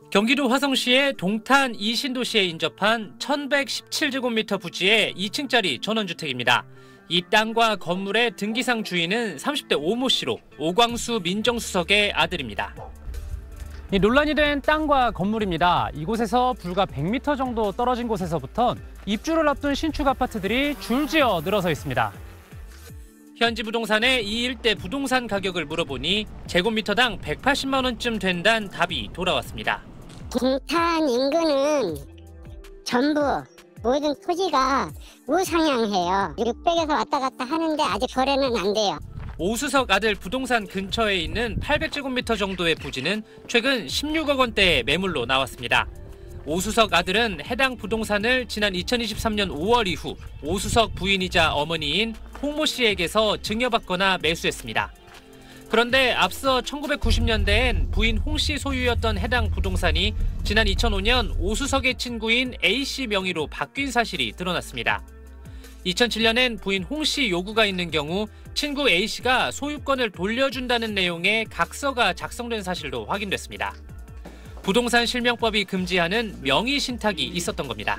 경기도 화성시의 동탄 이신도시에 인접한 1117제곱미터 부지의 2층짜리 전원주택입니다. 이 땅과 건물의 등기상 주인은 30대 오모 씨로 오광수 민정수석의 아들입니다. 논란이 된 땅과 건물입니다. 이곳에서 불과 100m 정도 떨어진 곳에서부터 입주를 앞둔 신축 아파트들이 줄지어 늘어서 있습니다. 현지 부동산의 이 일대 부동산 가격을 물어보니 제곱미터당 180만 원쯤 된다는 답이 돌아왔습니다. 동탄 인근은 전부 모든 토지가 우상향해요. 600에서 왔다 갔다 하는데 아직 거래는 안 돼요. 오수석 아들 부동산 근처에 있는 800제곱미터 정도의 부지는 최근 16억 원대의 매물로 나왔습니다. 오수석 아들은 해당 부동산을 지난 2023년 5월 이후 오수석 부인이자 어머니인 홍모 씨에게서 증여받거나 매수했습니다. 그런데 앞서 1990년대엔 부인 홍 씨 소유였던 해당 부동산이 지난 2005년 오수석의 친구인 A 씨 명의로 바뀐 사실이 드러났습니다. 2007년엔 부인 홍 씨 요구가 있는 경우 친구 A 씨가 소유권을 돌려준다는 내용의 각서가 작성된 사실도 확인됐습니다. 부동산 실명법이 금지하는 명의 신탁이 있었던 겁니다.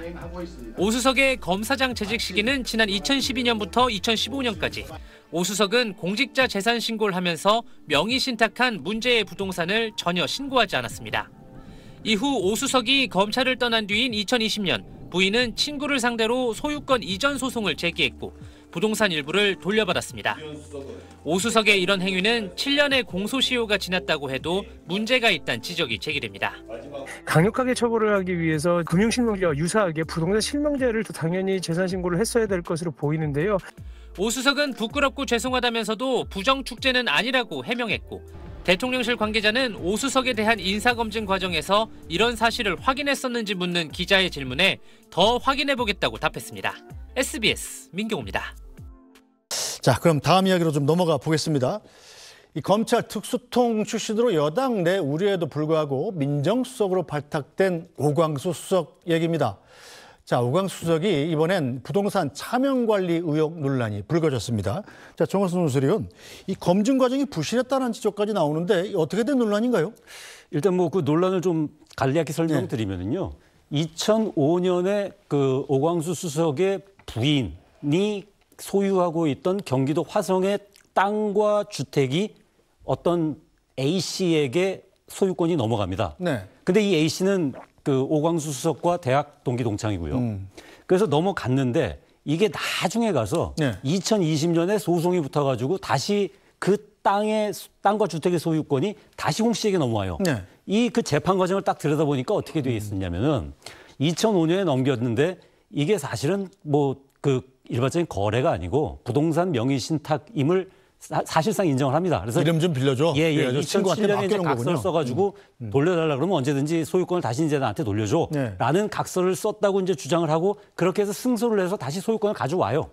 오수석의 검사장 재직 시기는 지난 2012년부터 2015년까지. 오수석은 공직자 재산 신고를 하면서 명의 신탁한 문제의 부동산을 전혀 신고하지 않았습니다. 이후 오수석이 검찰을 떠난 뒤인 2020년 부인은 친구를 상대로 소유권 이전 소송을 제기했고 부동산 일부를 돌려받았습니다. 오수석의 이런 행위는 7년의 공소시효가 지났다고 해도 문제가 있다는 지적이 제기됩니다. 강력하게 처벌을 하기 위해서 금융실명제와 유사하게 부동산 실명제를 당연히 재산 신고를 했어야 될 것으로 보이는데요. 오수석은 부끄럽고 죄송하다면서도 부정축제는 아니라고 해명했고 대통령실 관계자는 오수석에 대한 인사검증 과정에서 이런 사실을 확인했었는지 묻는 기자의 질문에 더 확인해보겠다고 답했습니다. SBS 민경호입니다. 자, 그럼 다음 이야기로 좀 넘어가 보겠습니다. 이 검찰 특수통 출신으로 여당 내 우려에도 불구하고 민정수석으로 발탁된 오광수 수석 얘기입니다. 자, 오광수 수석이 이번엔 부동산 차명관리 의혹 논란이 불거졌습니다. 자, 정호순 논설위원, 이 검증 과정이 부실했다는 지적까지 나오는데 어떻게 된 논란인가요? 일단 뭐 그 논란을 좀 간략히 설명드리면요. 2005년에 그 오광수 수석의 부인이 소유하고 있던 경기도 화성의 땅과 주택이 어떤 A 씨에게 소유권이 넘어갑니다. 네. 근데 이 A 씨는 그 오광수 수석과 대학 동기 동창이고요. 그래서 넘어갔는데 이게 나중에 가서 2020년에 소송이 붙어가지고 다시 그 땅과 주택의 소유권이 다시 홍 씨에게 넘어와요. 네. 이 그 재판 과정을 딱 들여다보니까 어떻게 되어 있었냐면은 2005년에 넘겼는데 이게 사실은 뭐 그 일반적인 거래가 아니고 부동산 명의 신탁임을 사실상 인정을 합니다. 그래서 이름 좀 빌려줘. 예. 2007년에 이제 각서를 써가지고 돌려달라 그러면 언제든지 소유권을 다시 이제 나한테 돌려줘. 라는 각서를 썼다고 이제 주장을 하고 그렇게 해서 승소를 해서 다시 소유권을 가져와요.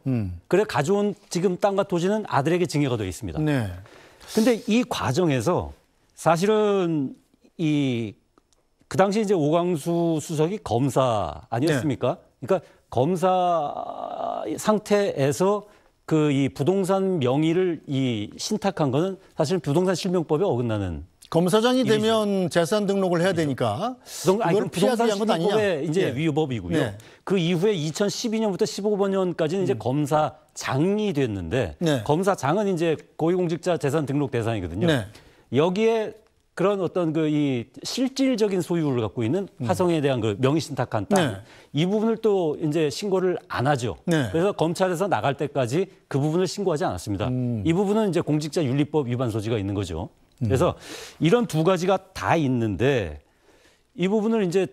그래 가져온 지금 땅과 토지는 아들에게 증여가 되어 있습니다. 네. 근데 이 과정에서 사실은 그 당시 이제 오광수 수석이 검사 아니었습니까? 그러니까 검사 상태에서 그 이 부동산 명의를 신탁한 거는 사실 부동산 실명법에 어긋나는. 검사장이 되면 재산 등록을 해야 되니까. 그건 부동산 실명법의 이제 위법이고요. 네. 그 이후에 2012년부터 15년까지는 이제 검사장이 됐는데 검사장은 이제 고위공직자 재산 등록 대상이거든요. 네. 여기에 그런 어떤 이 실질적인 소유를 갖고 있는 화성에 대한 그 명의 신탁한 땅, 이 부분을 또 이제 신고를 안 하죠. 네. 그래서 검찰에서 나갈 때까지 그 부분을 신고하지 않았습니다. 이 부분은 이제 공직자윤리법 위반 소지가 있는 거죠. 그래서 이런 두 가지가 다 있는데 이 부분을 이제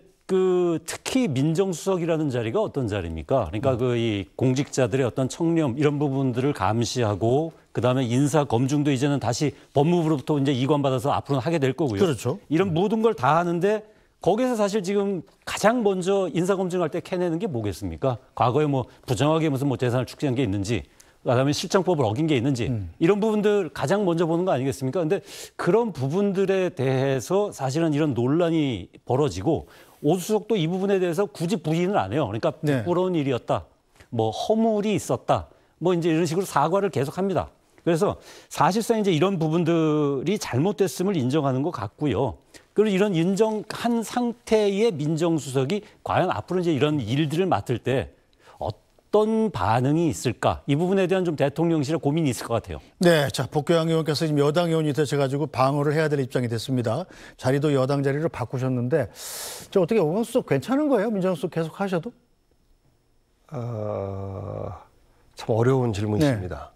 특히 민정수석이라는 자리가 어떤 자리입니까? 그러니까 이 공직자들의 어떤 청렴 이런 부분들을 감시하고 그다음에 인사 검증도 이제는 다시 법무부로부터 이제 이관받아서 앞으로는 하게 될 거고요. 그렇죠. 이런 모든 걸 다 하는데 거기서 사실 지금 가장 먼저 인사 검증할 때 캐내는 게 뭐겠습니까? 과거에 뭐 부정하게 무슨 재산을 축제한 게 있는지, 그다음에 실정법을 어긴 게 있는지 이런 부분들 가장 먼저 보는 거 아니겠습니까? 근데 그런 부분들에 대해서 사실은 이런 논란이 벌어지고 오수석도 이 부분에 대해서 굳이 부인을 안 해요. 그러니까 부끄러운 일이었다, 뭐 허물이 있었다, 뭐 이제 이런 식으로 사과를 계속합니다. 그래서 사실상 이제 이런 부분들이 잘못됐음을 인정하는 것 같고요. 그리고 이런 인정한 상태의 민정수석이 과연 앞으로 이제 이런 일들을 맡을 때 어떤 반응이 있을까? 이 부분에 대한 좀 대통령실의 고민이 있을 것 같아요. 네, 자 복교양 의원께서 지금 여당 의원이 되셔가지고 방어를 해야 될 입장이 됐습니다. 자리도 여당 자리로 바꾸셨는데, 저 어떻게 오광수 수석 괜찮은 거예요? 민정수석 계속 하셔도? 참 어려운 질문이십니다.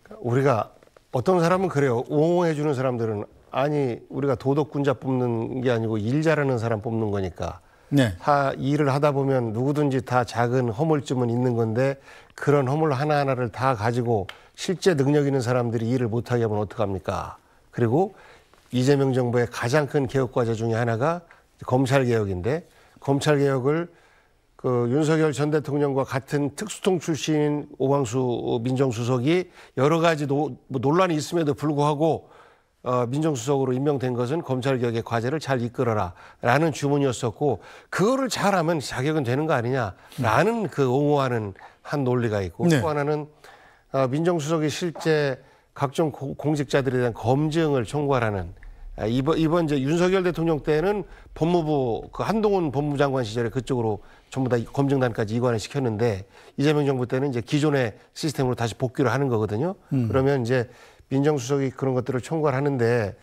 네. 우리가 어떤 사람은 그래요. 옹호해 주는 사람들은 아니 우리가 도덕군자 뽑는 게 아니고 일 잘하는 사람 뽑는 거니까 네. 다 일을 하다 보면 누구든지 다 작은 허물쯤은 있는 건데 그런 허물 하나하나를 다 가지고 실제 능력 있는 사람들이 일을 못하게 하면 어떡합니까? 그리고 이재명 정부의 가장 큰 개혁 과제 중에 하나가 검찰개혁인데 검찰개혁을 그 윤석열 전 대통령과 같은 특수통 출신인 오광수 민정수석이 여러 가지 논란이 있음에도 불구하고 민정수석으로 임명된 것은 검찰개혁의 과제를 잘 이끌어라라는 주문이었었고 그거를 잘하면 자격은 되는 거 아니냐라는 그 옹호하는 한 논리가 있고 또 하나는 민정수석이 실제 각종 공직자들에 대한 검증을 총괄하는 이번 이제 윤석열 대통령 때는 법무부 그 한동훈 법무장관 시절에 그쪽으로 전부 다 검증단까지 이관을 시켰는데 이재명 정부 때는 이제 기존의 시스템으로 다시 복귀를 하는 거거든요. 그러면 이제 민정수석이 그런 것들을 총괄하는데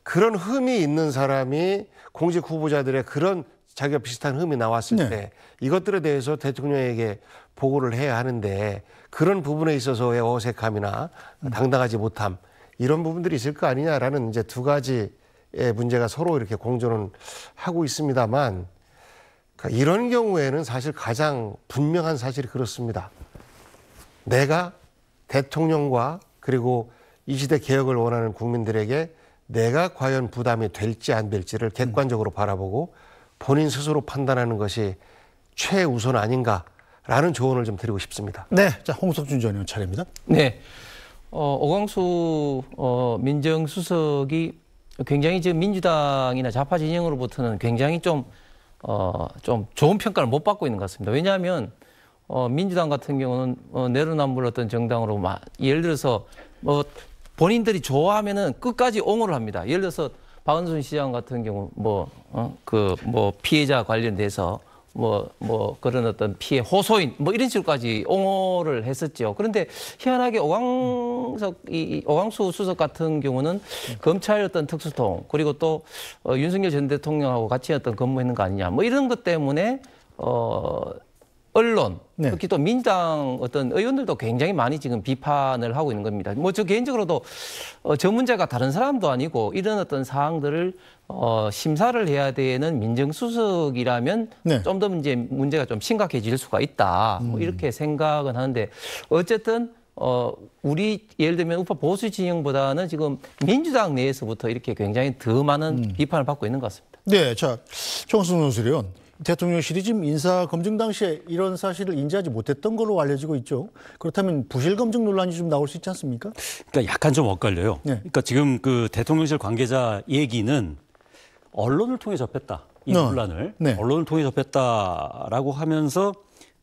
그런 흠이 있는 사람이 공직 후보자들의 그런 자기가 비슷한 흠이 나왔을 때 이것들에 대해서 대통령에게 보고를 해야 하는데 그런 부분에 있어서의 어색함이나 당당하지 못함 이런 부분들이 있을 거 아니냐라는 이제 두 가지의 문제가 서로 이렇게 공존을 하고 있습니다만 그러니까 이런 경우에는 사실 가장 분명한 사실이 그렇습니다. 내가 대통령과 그리고 이 시대 개혁을 원하는 국민들에게 내가 과연 부담이 될지 안 될지를 객관적으로 바라보고 본인 스스로 판단하는 것이 최우선 아닌가라는 조언을 좀 드리고 싶습니다. 네, 자 홍석준 전 의원 차례입니다. 네, 오광수 민정수석이 굉장히 지금 민주당이나 좌파 진영으로부터는 굉장히 좀 좋은 평가를 못 받고 있는 것 같습니다. 왜냐하면 민주당 같은 경우는 내로남불 어떤 정당으로 예를 들어서 본인들이 좋아하면은 끝까지 옹호를 합니다. 예를 들어서 박원순 시장 같은 경우 피해자 관련돼서 그런 어떤 피해 호소인 이런 식으로까지 옹호를 했었죠. 그런데 희한하게 오광수 수석 같은 경우는 검찰 어떤 특수통 그리고 또 윤석열 전 대통령하고 같이 어떤 근무했는 거 아니냐 이런 것 때문에 언론 특히 또 민주당 어떤 의원들도 굉장히 많이 지금 비판을 하고 있는 겁니다. 저 개인적으로도 저 문제가 다른 사람도 아니고 이런 어떤 사항들을 심사를 해야 되는 민정수석이라면 좀 더 이제 문제가 좀 심각해질 수가 있다. 이렇게 생각은 하는데 어쨌든 우리 예를 들면 우파 보수 진영보다는 지금 민주당 내에서부터 이렇게 굉장히 더 많은 비판을 받고 있는 것 같습니다. 네, 자 정승훈 논술위원. 대통령실이 지금 인사 검증 당시에 이런 사실을 인지하지 못했던 걸로 알려지고 있죠. 그렇다면 부실 검증 논란이 좀 나올 수 있지 않습니까? 그러니까 약간 좀 엇갈려요. 그러니까 지금 그 대통령실 관계자 얘기는 언론을 통해 접했다. 이 논란을 언론을 통해 접했다라고 하면서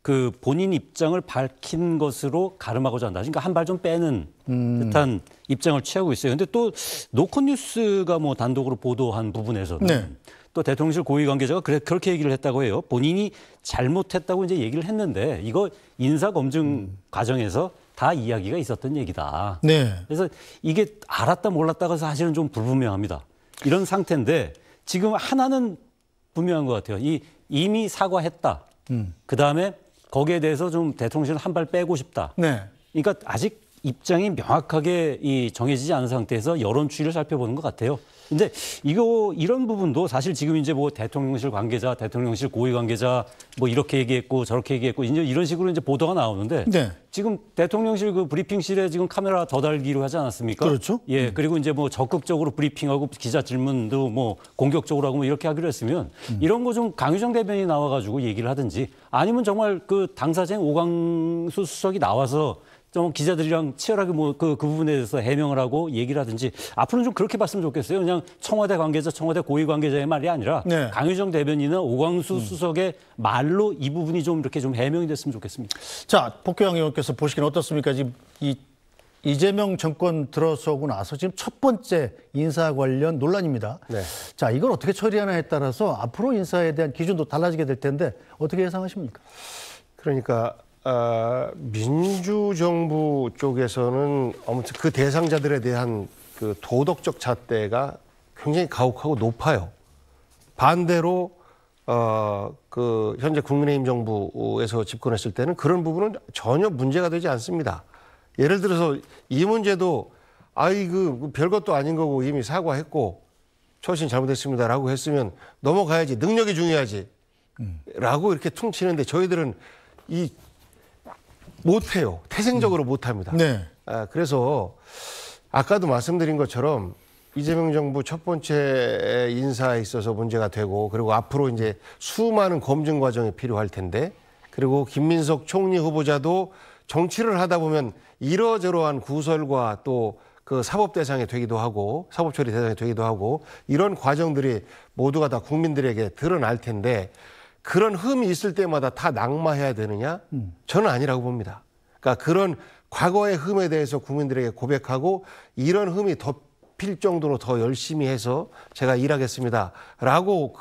그 본인 입장을 밝힌 것으로 가름하고자 한다. 그러니까 한 발 좀 빼는 듯한 입장을 취하고 있어요. 근데 또 노컷뉴스가 단독으로 보도한 부분에서는 또 대통령실 고위 관계자가 그렇게 얘기를 했다고 해요. 본인이 잘못했다고 이제 얘기를 했는데 이거 인사 검증 과정에서 다 이야기가 있었던 얘기다. 그래서 이게 알았다 몰랐다가 사실은 좀 불분명합니다. 이런 상태인데 지금 하나는 분명한 것 같아요. 이미 사과했다. 그다음에 거기에 대해서 좀 대통령실은 한 발 빼고 싶다. 그러니까 아직 입장이 명확하게 정해지지 않은 상태에서 여론 추이를 살펴보는 것 같아요. 근데 이런 부분도 사실 지금 이제 대통령실 관계자, 대통령실 고위 관계자 이렇게 얘기했고 저렇게 얘기했고 이제 이런 식으로 이제 보도가 나오는데 지금 대통령실 그 브리핑실에 지금 카메라 더 달기로 하지 않았습니까? 그렇죠. 예, 그리고 이제 적극적으로 브리핑하고 기자 질문도 공격적으로 하고 이렇게 하기로 했으면 이런 거 좀 강유정 대변인이 나와가지고 얘기를 하든지 아니면 정말 그 당사자인 오광수 수석이 나와서 좀 기자들이랑 치열하게 그 부분에 대해서 해명을 하고 얘기를 하든지 앞으로는 좀 그렇게 봤으면 좋겠어요. 그냥 청와대 관계자, 청와대 고위 관계자의 말이 아니라 강유정 대변인이나 오광수 수석의 말로 이 부분이 좀 이렇게 좀 해명이 됐으면 좋겠습니다. 자, 복교양 의원께서 보시기는 어떻습니까? 지금 이 이재명 정권 들어서고 나서 지금 첫 번째 인사 관련 논란입니다. 네. 자, 이걸 어떻게 처리하냐에 따라서 앞으로 인사에 대한 기준도 달라지게 될 텐데 어떻게 예상하십니까? 그러니까 민주정부 쪽에서는 아무튼 그 대상자들에 대한 그 도덕적 잣대가 굉장히 가혹하고 높아요. 반대로 그 현재 국민의힘 정부에서 집권했을 때는 그런 부분은 전혀 문제가 되지 않습니다. 예를 들어서 이 문제도 그 별것도 아닌 거고 이미 사과했고 처신 잘못했습니다라고 했으면 넘어가야지, 능력이 중요하지 라고 이렇게 퉁치는데 저희들은 못해요. 태생적으로 못합니다. 네. 그래서 아까도 말씀드린 것처럼 이재명 정부 첫 번째 인사에 있어서 문제가 되고 그리고 앞으로 이제 수많은 검증 과정이 필요할 텐데 그리고 김민석 총리 후보자도 정치를 하다 보면 이러저러한 구설과 또 그 사법 대상이 되기도 하고 사법 처리 대상이 되기도 하고 이런 과정들이 모두가 다 국민들에게 드러날 텐데 그런 흠이 있을 때마다 다 낙마해야 되느냐? 저는 아니라고 봅니다. 그러니까 그런 과거의 흠에 대해서 국민들에게 고백하고 이런 흠이 덮일 정도로 더 열심히 해서 제가 일하겠습니다라고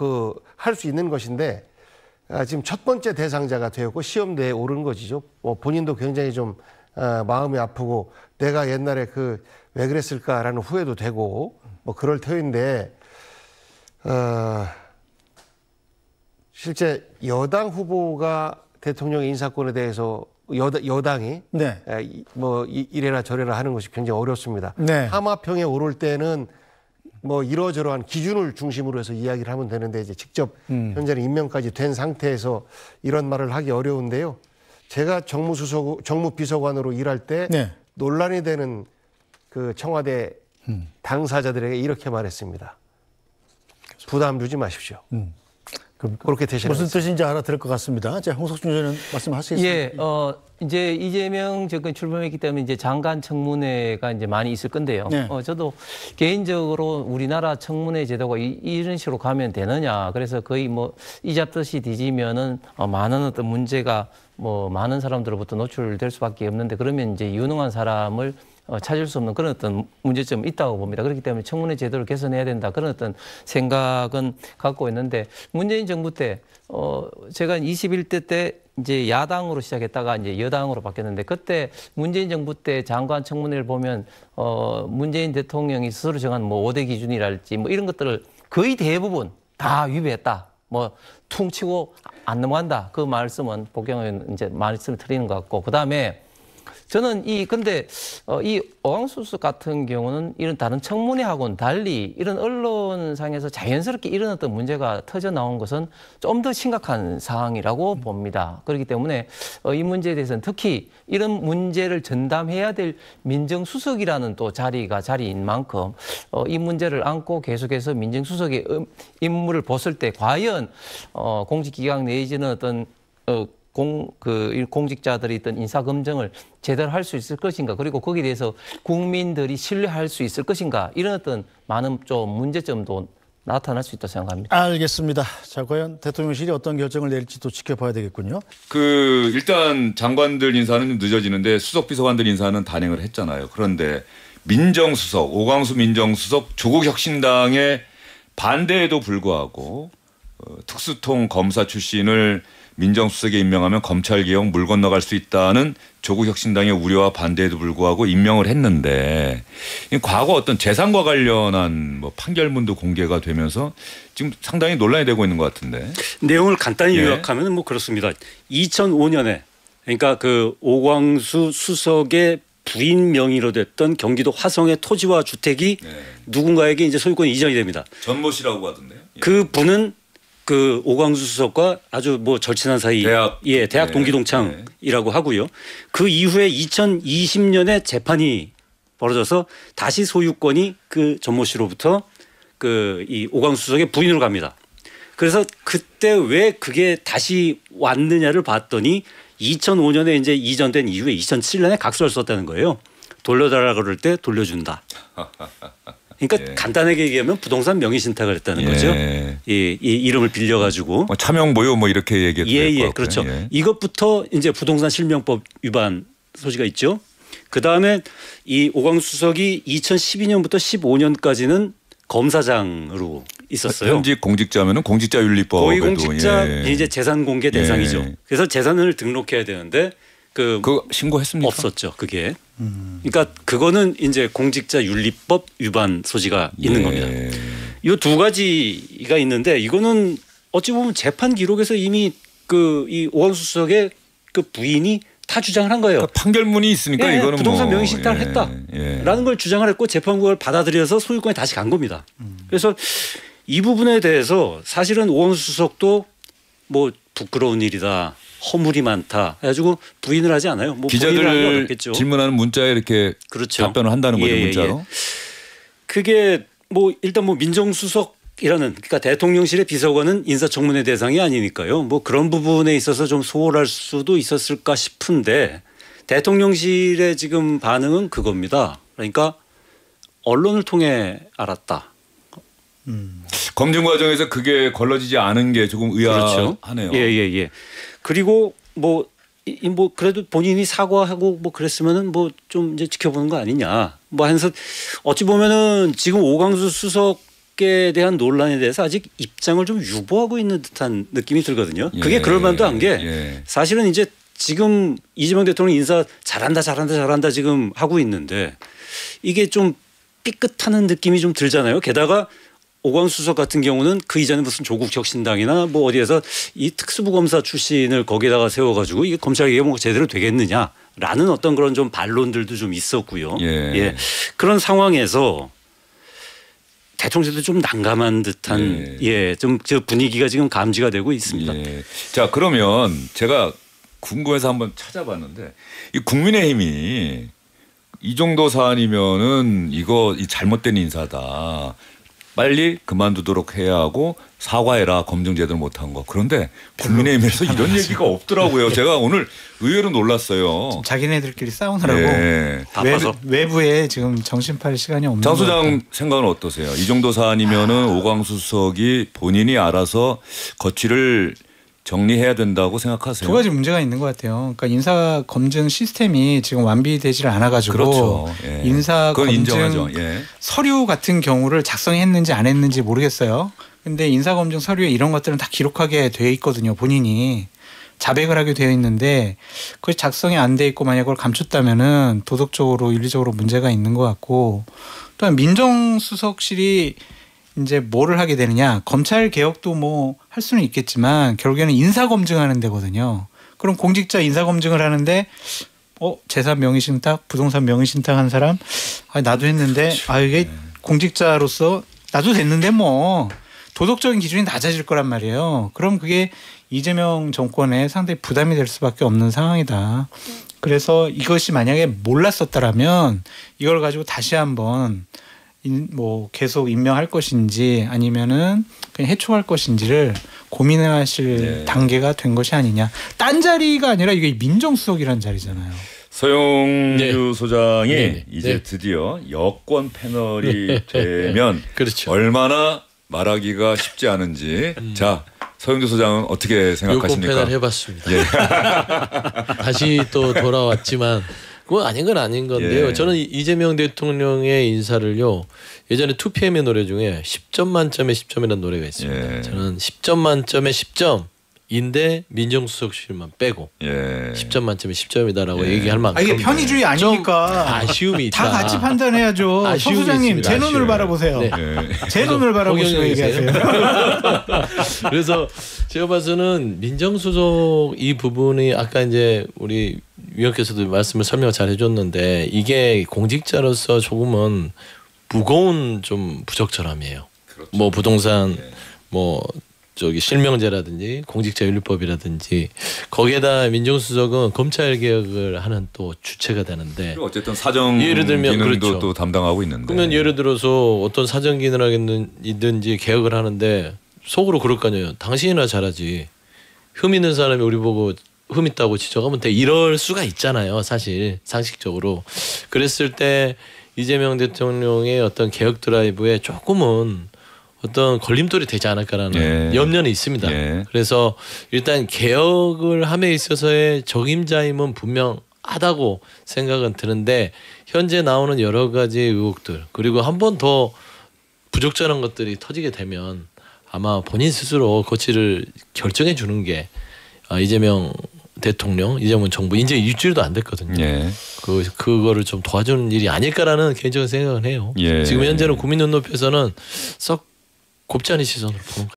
할 수 있는 것인데 지금 첫 번째 대상자가 되었고 시험대에 오른 것이죠. 본인도 굉장히 좀 마음이 아프고 내가 옛날에 왜 그랬을까라는 후회도 되고 그럴 터인데 실제 여당 후보가 대통령 인사권에 대해서 여당이 네. 이래라 저래라 하는 것이 굉장히 어렵습니다. 네. 하마평에 오를 때는 이러저러한 기준을 중심으로 해서 이야기를 하면 되는데 이제 직접 현재는 임명까지 된 상태에서 이런 말을 하기 어려운데요. 제가 정무비서관으로 일할 때 네. 논란이 되는 그 청와대 당사자들에게 이렇게 말했습니다. 부담 주지 마십시오. 그렇게 되시는 무슨 뜻인지 알아들을 것 같습니다. 자, 홍석준 의원은 말씀하시겠습니까? 예, 이제 이재명 정권 출범했기 때문에 이제 장관 청문회가 이제 많이 있을 건데요. 네. 저도 개인적으로 우리나라 청문회 제도가 이런 식으로 가면 되느냐. 그래서 거의 이잡듯이 뒤지면은 많은 어떤 문제가 많은 사람들로부터 노출될 수밖에 없는데 그러면 이제 유능한 사람을 찾을 수 없는 그런 어떤 문제점이 있다고 봅니다. 그렇기 때문에 청문회 제도를 개선해야 된다. 그런 어떤 생각은 갖고 있는데 문재인 정부 때 제가 21대 때 이제 야당으로 시작했다가 이제 여당으로 바뀌었는데 그때 문재인 정부 때 장관 청문회를 보면 문재인 대통령이 스스로 정한 5대 기준이랄지 이런 것들을 거의 대부분 다 위배했다. 퉁치고 안 넘어간다. 그 말씀은 복경 의원 이제 말씀을 드리는 것 같고 그다음에 저는 근데 이 어항수수 같은 경우는 이런 다른 청문회하고는 달리 이런 언론상에서 자연스럽게 이런 어떤 문제가 터져 나온 것은 좀 더 심각한 사항이라고 봅니다. 그렇기 때문에 이 문제에 대해서는 특히 이런 문제를 전담해야 될 민정수석이라는 또 자리인 만큼 이 문제를 안고 계속해서 민정수석의 임무를 벗을 때 과연 공직기강 내지는 어떤 공직자들이 있던 인사검증을 제대로 할 수 있을 것인가 그리고 거기에 대해서 국민들이 신뢰할 수 있을 것인가 이런 어떤 많은 좀 문제점도 나타날 수 있다고 생각합니다. 알겠습니다. 자, 과연 대통령실이 어떤 결정을 내릴지 또 지켜봐야 되겠군요. 일단 장관들 인사는 좀 늦어지는데 수석비서관들 인사는 단행을 했잖아요. 그런데 민정수석, 오광수 민정수석 조국혁신당의 반대에도 불구하고 특수통 검사 출신을 민정수석에 임명하면 검찰개혁 물 건너갈 수 있다는 조국혁신당의 우려와 반대에도 불구하고 임명을 했는데 과거 어떤 재산과 관련한 판결문도 공개가 되면서 지금 상당히 논란이 되고 있는 것 같은데. 내용을 간단히 요약하면 그렇습니다. 2005년에 그러니까 오광수 수석의 부인 명의로 됐던 경기도 화성의 토지와 주택이 누군가에게 이제 소유권이 이전이 됩니다. 전모 씨라고 하던데요. 그 분은 오광수 수석과 아주 절친한 사이, 대학 동기동창이라고 하고요. 그 이후에 2020년에 재판이 벌어져서 다시 소유권이 그 전모 씨로부터 이 오광수 수석의 부인으로 갑니다. 그래서 그때 왜 그게 다시 왔느냐를 봤더니 2005년에 이제 이전된 이후에 2007년에 각서를 썼다는 거예요. 돌려달라 그럴 때 돌려준다. 그러니까 간단하게 얘기하면 부동산 명의 신탁을 했다는 거죠. 이 이름을 빌려가지고 차명 모여 이렇게 얘기했던 것 같고요. 그렇죠. 이것부터 이제 부동산 실명법 위반 소지가 있죠. 그다음에 이 오광수 수석이 2012년부터 15년까지는 검사장으로 있었어요. 현직 공직자면은 공직자윤리법에도 고위공직자 이제 재산 공개 대상이죠. 그래서 재산을 등록해야 되는데 그거 신고했습니까? 없었죠. 그게. 그러니까 그거는 이제 공직자윤리법 위반 소지가 있는 겁니다. 이 두 가지가 있는데 이거는 어찌 보면 재판 기록에서 이미 이 오광수 수석의 그 부인이 다 주장을 한 거예요. 그러니까 판결문이 있으니까 이거는 부동산 명의 신탁을 했다라는 걸 주장을 했고 재판부가 그걸 받아들여서 소유권이 다시 간 겁니다. 그래서 이 부분에 대해서 사실은 오광수 수석도 뭐 부끄러운 일이다, 허물이 많다 해가지고 부인을 하지 않아요. 뭐 기자들 질문하는 문자에 이렇게 그렇죠. 답변을 한다는 거죠, 문자로. 그게 뭐 일단 뭐 민정수석 그러니까 대통령실의 비서관은 인사청문회 대상이 아니니까요. 뭐 그런 부분에 있어서 좀 소홀할 수도 있었을까 싶은데 대통령실의 지금 반응은 그겁니다. 그러니까 언론을 통해 알았다. 검증 과정에서 그게 걸러지지 않은 게 조금 의아하네요. 그렇죠. 예. 그리고 뭐 그래도 본인이 사과하고 뭐 그랬으면은 뭐 좀 이제 지켜보는 거 아니냐. 뭐 해서 어찌 보면은 지금 오광수 수석에 대한 논란에 대해서 아직 입장을 좀 유보하고 있는 듯한 느낌이 들거든요. 그게 그럴 만도 한 게 사실은 이제 지금 이재명 대통령 인사 잘한다 지금 하고 있는데 이게 좀 삐끗하는 느낌이 좀 들잖아요. 게다가 오광수 수석 같은 경우는 그 이전에 무슨 조국혁신당이나 뭐 어디에서 이 특수부 검사 출신을 거기다가 세워가지고 이게 검찰 개혁이 뭐 제대로 되겠느냐라는 어떤 그런 좀 반론들도 좀 있었고요. 그런 상황에서 대통령도 좀 난감한 듯한 좀 저 분위기가 지금 감지가 되고 있습니다. 자, 그러면 제가 궁금해서 한번 찾아봤는데 이 국민의힘이 이 정도 사안이면은 이거 잘못된 인사다. 빨리 그만두도록 해야 하고 사과해라, 검증 제대로 못한 거. 그런데 국민의힘에서 이런 얘기가 없더라고요. 제가 오늘 의외로 놀랐어요. 자기네들끼리 싸우느라고 바빠서 외부에 지금 정신 팔 시간이 없는 장 소장 생각은 어떠세요? 이 정도 사안이면은 오광수 수석이 본인이 알아서 거취를 정리해야 된다고 생각하세요? 두 가지 문제가 있는 것 같아요. 그러니까 인사 검증 시스템이 지금 완비되지를 않아가지고 그렇죠. 인사 검증 인정하죠. 서류 같은 경우를 작성했는지 안 했는지 모르겠어요. 근데 인사 검증 서류에 이런 것들은 다 기록하게 돼 있거든요. 본인이 자백을 하게 되어 있는데 그것이 작성이 안 돼 있고 만약 그걸 감췄다면은 도덕적으로 윤리적으로 문제가 있는 것 같고 또한 민정수석실이 이제 뭐를 하게 되느냐. 검찰 개혁도 뭐 할 수는 있겠지만 결국에는 인사 검증하는 데거든요. 그럼 공직자 인사 검증을 하는데 재산 명의 신탁, 부동산 명의 신탁 한 사람 나도 했는데 이게 공직자로서 나도 됐는데 뭐 도덕적인 기준이 낮아질 거란 말이에요. 그럼 그게 이재명 정권에 상당히 부담이 될 수밖에 없는 상황이다. 그래서 이것이 만약에 몰랐었다라면 이걸 가지고 다시 한번 뭐 계속 임명할 것인지 아니면은 그냥 해촉할 것인지를 고민하실 단계가 된 것이 아니냐. 딴 자리가 아니라 이게 민정수석이라는 자리잖아요. 서영주 소장이 이제 드디어 여권 패널이 되면 그렇죠. 얼마나 말하기가 쉽지 않은지. 자, 서영주 소장은 어떻게 생각하십니까? 여권 패널 해봤습니다. 다시 또 돌아왔지만 그거 아닌 건 아닌 건데요. 저는 이재명 대통령의 인사를요. 예전에 2PM의 노래 중에 10점 만점에 10점이라는 노래가 있습니다. 저는 10점 만점에 10점인데 민정수석실만 빼고 10점 만점에 10점이다라고 얘기할 만큼 이게 편의주의 아닙니까? 아쉬움이 있다. 다 같이 판단해야죠. 서 소장님 제 눈을 바라보세요. 제 눈을 바라보시고 얘기하세요. 그래서 제가 봐서는 민정수석 이 부분이 아까 이제 우리 위원께서도 말씀을 설명을 잘 해줬는데 이게 공직자로서 조금은 무거운 좀 부적절함이에요. 그렇죠. 뭐 부동산 뭐 실명제라든지 공직자윤리법이라든지 거기에다 민정수석은 검찰 개혁을 하는 또 주체가 되는데 어쨌든 사정 예를 들면 기능도 또 담당하고 있는데 그러면 예를 들어서 어떤 사정 기능이든지 개혁을 하는데 속으로 그럴 거 아니에요. 당신이나 잘하지. 흠 있는 사람이 우리 보고 흠 있다고 지적하면 돼. 이럴 수가 있잖아요. 사실 상식적으로. 그랬을 때 이재명 대통령의 어떤 개혁 드라이브에 조금은 어떤 걸림돌이 되지 않을까라는 염려는 있습니다. 그래서 일단 개혁을 함에 있어서의 적임자임은 분명 하다고 생각은 드는데 현재 나오는 여러 가지 의혹들 그리고 한 번 더 부적절한 것들이 터지게 되면 아마 본인 스스로 거취를 결정해 주는 게 이재명 대통령, 이재명 정부 이제 일주일도 안 됐거든요. 예. 그거를 좀 도와주는 일이 아닐까라는 개인적인 생각은 해요. 예. 지금 현재는 국민 눈높이에서는 썩 곱지 않은 시선으로 보는